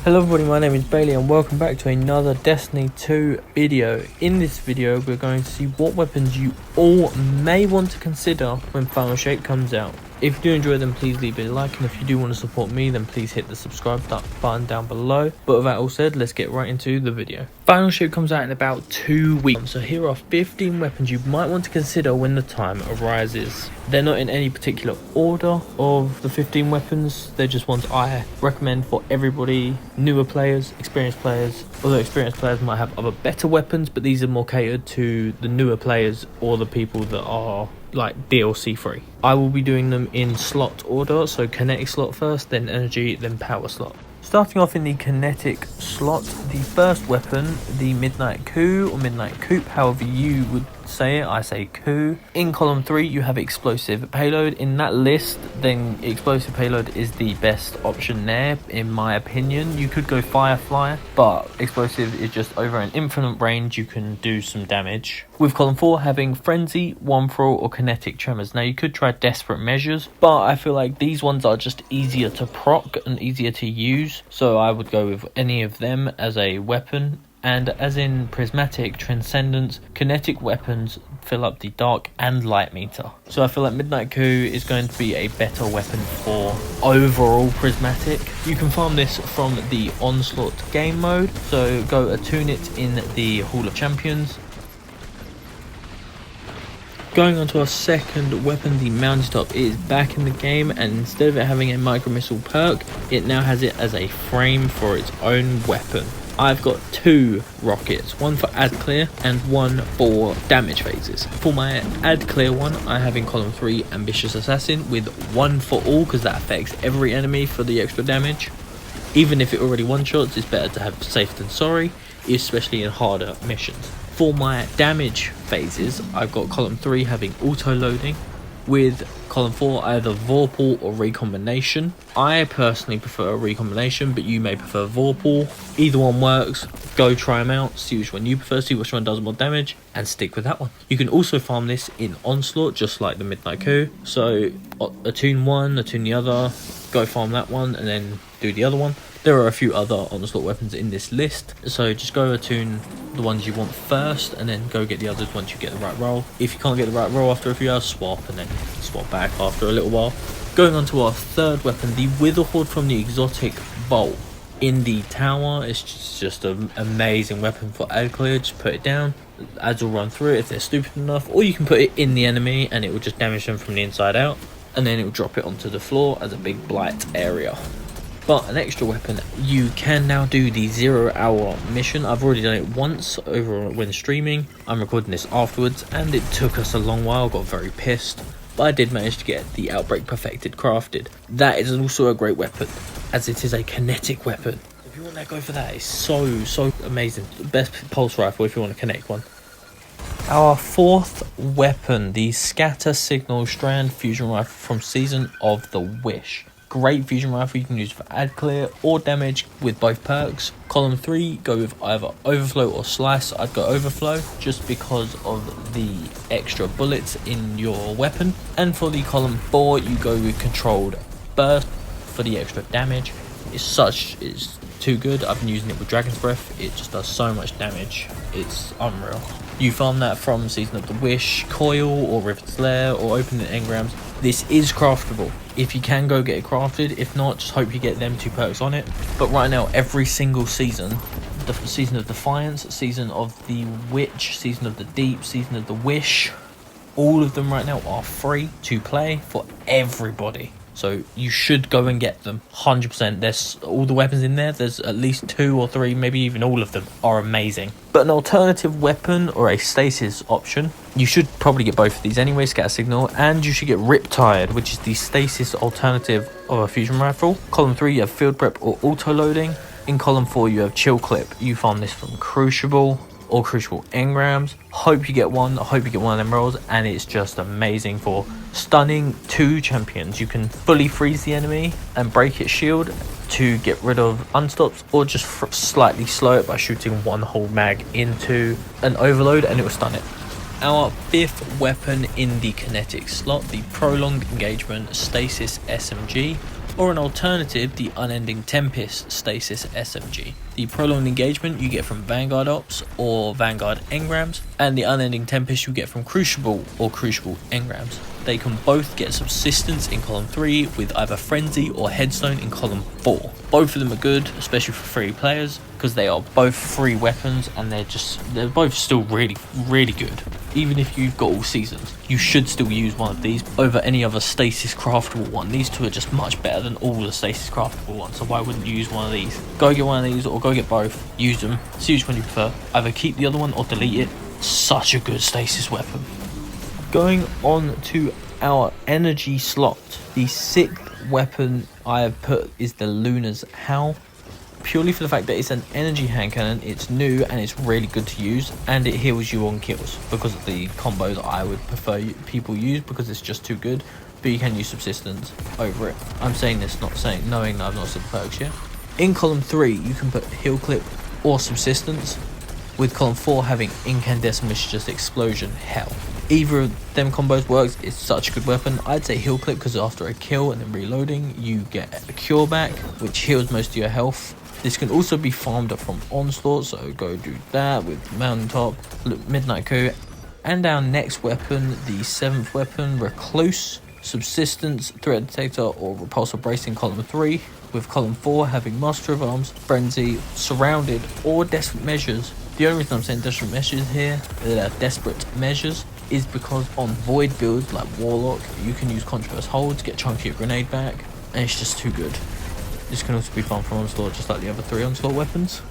Hello everybody, my name is Bailey and welcome back to another Destiny 2 video. In this video we're going to see what weapons you all may want to consider when Final Shape comes out. If you do enjoy them, please leave a like, and if you do want to support me then please hit the subscribe button down below. But with that all said, let's get right into the video. Final Shape comes out in about 2 weeks, so here are 15 weapons you might want to consider when the time arises. They're not in any particular order of the 15 weapons, they're just ones I recommend for everybody, newer players, experienced players. Although experienced players might have other better weapons, but these are more catered to the newer players or the people that are like DLC free. I will be doing them in slot order, so kinetic slot first, then energy, then power slot. Starting off in the kinetic slot, the first weapon, the Midnight Coup or Midnight Coupe, however you would say it, I say coup. In column 3 you have explosive payload. In that list then explosive payload is the best option there in my opinion. You could go Firefly, but explosive is just over an infinite range, you can do some damage. With column 4 having frenzy, one for all, or kinetic tremors. Now you could try desperate measures, but I feel like these ones are just easier to proc and easier to use, so I would go with any of them as a weapon. And as in prismatic, transcendence, kinetic weapons fill up the dark and light meter. So I feel like Midnight Coup is going to be a better weapon for overall prismatic. You can farm this from the onslaught game mode, so go attune it in the Hall of Champions. Going on to our second weapon, the Mountaintop, is back in the game, and instead of it having a micro missile perk, it now has it as a frame for its own weapon. I've got 2 rockets, one for ad clear and one for damage phases. For my ad clear one, I have in column 3 Ambitious Assassin with one for all, because that affects every enemy for the extra damage. Even if it already one-shots, it's better to have safe than sorry, especially in harder missions. For my damage phases, I've got column 3 having auto loading, with column 4 either Vorpal or Recombination. I personally prefer Recombination, but you may prefer Vorpal. Either one works, go try them out, see which one you prefer, see which one does more damage, and stick with that one. You can also farm this in Onslaught, just like the Midnight Coup. So attune one, attune the other, go farm that one, and then do the other one. There are a few other onslaught weapons in this list, so just go attune the ones you want first and then go get the others once you get the right roll. If you can't get the right roll after a few hours, swap and then swap back after a little while. Going on to our third weapon, the Witherhoard from the exotic vault. In the tower, it's just an amazing weapon for ad clear. Just put it down, ads will run through it if they're stupid enough, or you can put it in the enemy and it will just damage them from the inside out, and then it will drop it onto the floor as a big blight area. But an extra weapon, you can now do the 0 hour mission. I've already done it once over when streaming. I'm recording this afterwards and it took us a long while, got very pissed. But I did manage to get the Outbreak Perfected crafted. That is also a great weapon, as it is a kinetic weapon. If you want that, go for that. It's so amazing. The best pulse rifle if you want a kinetic one. Our fourth weapon, the Scatter Signal Strand Fusion Rifle from Season of the Wish. Great fusion rifle you can use for ad clear or damage with both perks. Column 3, go with either overflow or slice. I'd go overflow just because of the extra bullets in your weapon. And for the column 4, you go with controlled burst for the extra damage. It's too good. I've been using it with Dragon's Breath. It just does so much damage. It's unreal. You farm that from Season of the Wish, Coil, or Rivet's Lair, or Opening Engrams. This is craftable. If you can, go get it crafted. If not, just hope you get them 2 perks on it. But right now, every single season, the Season of Defiance, Season of the Witch, Season of the Deep, Season of the Wish, all of them right now are free to play for everybody. So you should go and get them, 100%. There's all the weapons in there. There's at least 2 or 3, maybe even all of them are amazing. But an alternative weapon or a stasis option, you should probably get both of these anyway, Scatter Signal, and you should get Riptide, which is the stasis alternative of a fusion rifle. Column 3, you have Field Prep or Auto Loading. In column 4, you have Chill Clip. You farm this from Crucible or Crucible Engrams. Hope you get one. I hope you get one of them rolls, and it's just amazing for stunning 2 champions. You can fully freeze the enemy and break its shield to get rid of unstops, or just slightly slow it by shooting 1 whole mag into an overload and it will stun it. Our 5th weapon in the kinetic slot, the Prolonged Engagement Stasis SMG. or an alternative, the Unending Tempest Stasis SMG. The Prolonged Engagement you get from Vanguard Ops or Vanguard Engrams, and the Unending Tempest you get from Crucible or Crucible Engrams. They can both get Subsistence in column 3 with either Frenzy or Headstone in column 4. Both of them are good, especially for free players, because they are both free weapons and they're both still really good. Even if you've got all seasons, you should still use one of these over any other stasis craftable one. These two are just much better than all the stasis craftable ones, so why wouldn't you use one of these? Go get one of these or go get both, use them, see which one you prefer, either keep the other one or delete it. Such a good stasis weapon. Going on to our energy slot, the 6th weapon I have put is the Luna's Howl. Purely for the fact that it's an energy hand cannon, it's new and it's really good to use, and it heals you on kills because of the combos I would prefer people use, because it's just too good. But you can use Subsistence over it. I'm saying this knowing that I've not said the perks yet. In column 3 you can put Heal Clip or Subsistence, with column 4 having Incandescent, which is just explosion hell. Either of them combos works. It's such a good weapon. I'd say Heal Clip because after a kill and then reloading you get a cure back, which heals most of your health. This can also be farmed up from Onslaught, so go do that with Mountaintop, Midnight Coup. And our next weapon, the 7th weapon, Recluse, Subsistence, Threat Detector or Repulsor Brace in column 3, with column 4 having Master of Arms, Frenzy, Surrounded or Desperate Measures. The only reason I'm saying Desperate Measures here, is because on Void builds like Warlock, you can use Controverse Hold to get chunky grenade back, and it's just too good. This can also be farmed from Onslaught, just like the other 3 Onslaught weapons.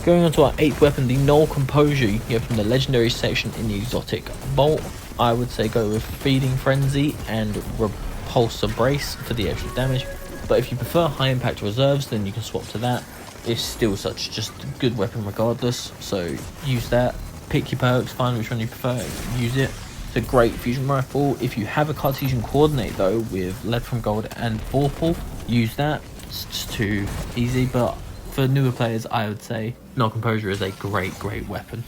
Going on to our 8th weapon, the Null Composure you get from the legendary section in the Exotic Vault. I would say go with Feeding Frenzy and Repulsor Brace for the extra damage, but if you prefer high impact reserves then you can swap to that. It's still such just a good weapon regardless, so use that. Pick your perks, find which one you prefer, use it. It's a great fusion rifle. If you have a Cartesian coordinate though with Lead from Gold and Vorpal, use that. It's just too easy, but for newer players I would say Null Composure is a great weapon.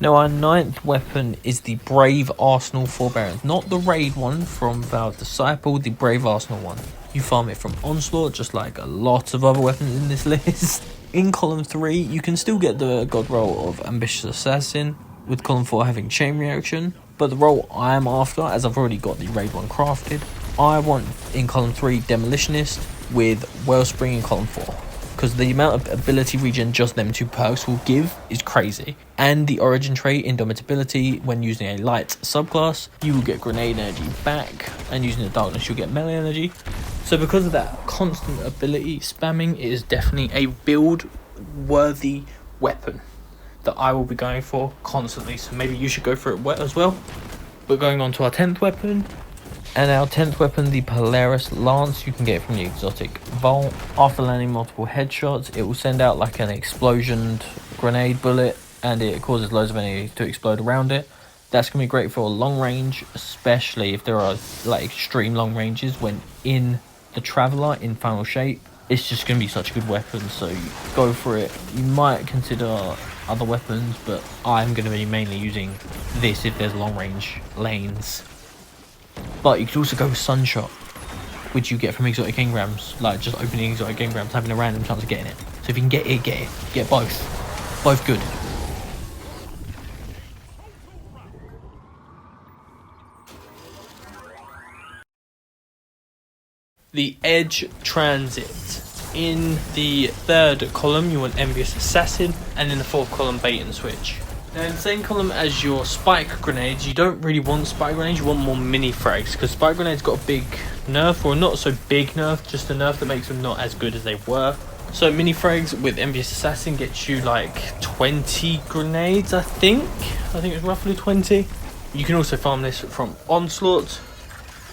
Now our 9th weapon is the Brave Arsenal Forbearance, not the raid one from Val Disciple, the Brave Arsenal one. You farm it from Onslaught just like a lot of other weapons in this list. In column 3 you can still get the god roll of Ambitious Assassin, with column 4 having Chain Reaction, but the role I am after, as I've already got the raid one crafted, I want in column 3 Demolitionist with Wellspring in column 4, because the amount of ability regen just them 2 perks will give is crazy. And the origin trait Indomitability, when using a light subclass you will get grenade energy back, and using the darkness you'll get melee energy. So because of that constant ability spamming, it is definitely a build worthy weapon that I will be going for constantly, so maybe you should go for it as well. But going on to our 10th weapon, and our 10th weapon, the Polaris Lance, you can get it from the Exotic Vault. After landing multiple headshots, it will send out like an explosion grenade bullet, and it causes loads of energy to explode around it. That's going to be great for long range, especially if there are like extreme long ranges when in the Traveler in final shape. It's just going to be such a good weapon, so go for it. You might consider other weapons, but I'm going to be mainly using this if there's long range lanes. But you could also go with Sunshot, which you get from Exotic Engrams, like just opening Exotic Engrams, having a random chance of getting it. So if you can get it, get it. Get both. Both good. The Edge Transit. In the 3rd column you want Envious Assassin, and in the 4th column Bait and Switch. Now in the same column as your spike grenades, you don't really want spike grenades, you want more mini frags, because spike grenades got a big nerf, or not so big nerf, just a nerf that makes them not as good as they were. So mini frags with Envious Assassin gets you like 20 grenades, I think it's roughly 20. You can also farm this from Onslaught.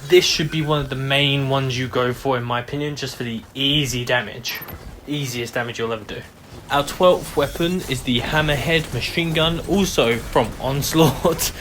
This should be one of the main ones you go for in my opinion, just for the easiest damage you'll ever do. Our 12th weapon is the Hammerhead Machine Gun, also from Onslaught,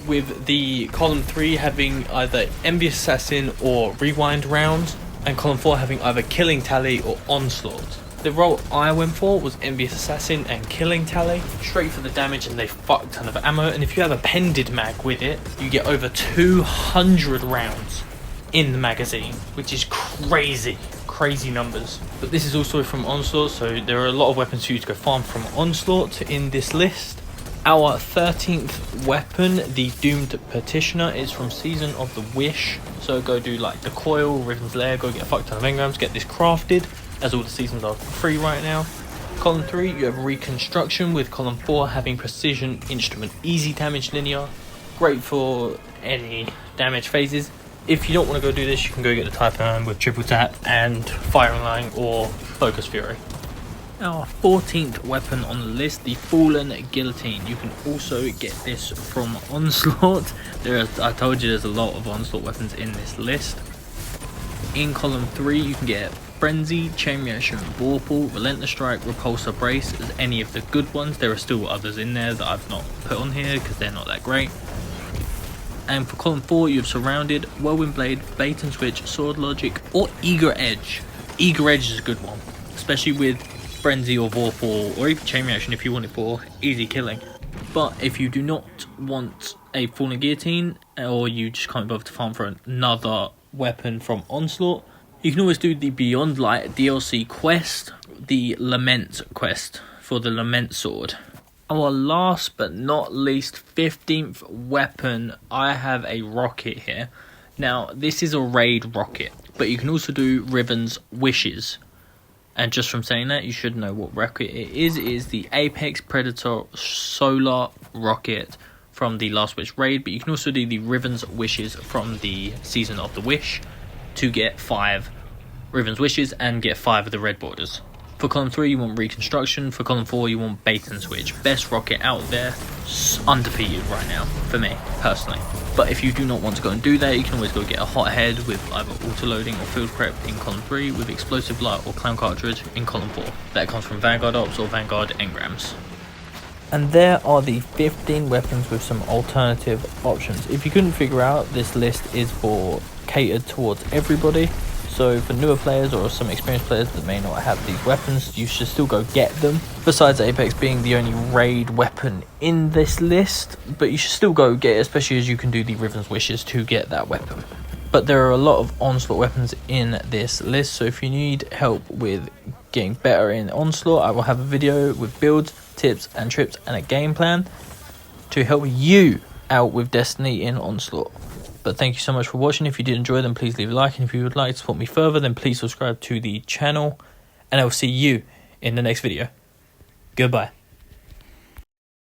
with the column 3 having either Envious Assassin or Rewind rounds, and column 4 having either Killing Tally or Onslaught. The role I went for was Envious Assassin and Killing Tally, straight for the damage and they fuck ton of ammo, and if you have a pended mag with it, you get over 200 rounds in the magazine, which is crazy. crazy numbers. But this is also from Onslaught, so there are a lot of weapons for you to go farm from Onslaught in this list. Our 13th weapon, the Doomed Petitioner, is from Season of the Wish. So go do like the Coil, Riven's Lair, go get a fuck ton of engrams, get this crafted, as all the seasons are free right now. Column 3, you have Reconstruction, with column 4 having Precision Instrument, easy damage linear, great for any damage phases. If you don't want to go do this, you can go get the Typhoon with triple tap and Firing Line or Focus Fury. Our 14th weapon on the list, the Fallen Guillotine. You can also get this from Onslaught. I told you there's a lot of Onslaught weapons in this list. In column 3, you can get Frenzy, Chain Reaction, Vorpal, Relentless Strike, Repulsor Brace as any of the good ones. There are still others in there that I've not put on here because they're not that great. And for column 4, you've Surrounded, Whirlwind Blade, Bait and Switch, Sword Logic, or Eager Edge. Eager Edge is a good one, especially with Frenzy or Vorpal, or even Chain Reaction if you want it for easy killing. But if you do not want a Fallen Guillotine, or you just can't bother to farm for another weapon from Onslaught, you can always do the Beyond Light DLC quest, the Lament quest for the Lament Sword. Our last but not least 15th weapon, I have a rocket here. Now this is a raid rocket, but you can also do Riven's Wishes. And just from saying that, you should know what rocket it is. It is the Apex Predator Solar Rocket from the Last Wish raid. But you can also do the Riven's Wishes from the Season of the Wish to get 5 Riven's Wishes and get 5 of the red borders. For column 3, you want Reconstruction. For column 4, you want Bait and Switch. Best rocket out there, undefeated right now, for me, personally. But if you do not want to go and do that, you can always go get a Hothead with either auto-loading or field prep in column 3, with Explosive Light or Clown Cartridge in column 4. That comes from Vanguard Ops or Vanguard Engrams. And there are the 15 weapons with some alternative options. If you couldn't figure out, this list is catered towards everybody. So for newer players or some experienced players that may not have these weapons, you should still go get them. Besides Apex being the only raid weapon in this list, but you should still go get it, especially as you can do the Riven's Wishes to get that weapon. But there are a lot of Onslaught weapons in this list, so if you need help with getting better in Onslaught, I will have a video with builds, tips and trips and a game plan to help you out with Destiny in Onslaught. But thank you so much for watching. If you did enjoy, then please leave a like, and if you would like to support me further, then please subscribe to the channel, and I will see you in the next video. Goodbye.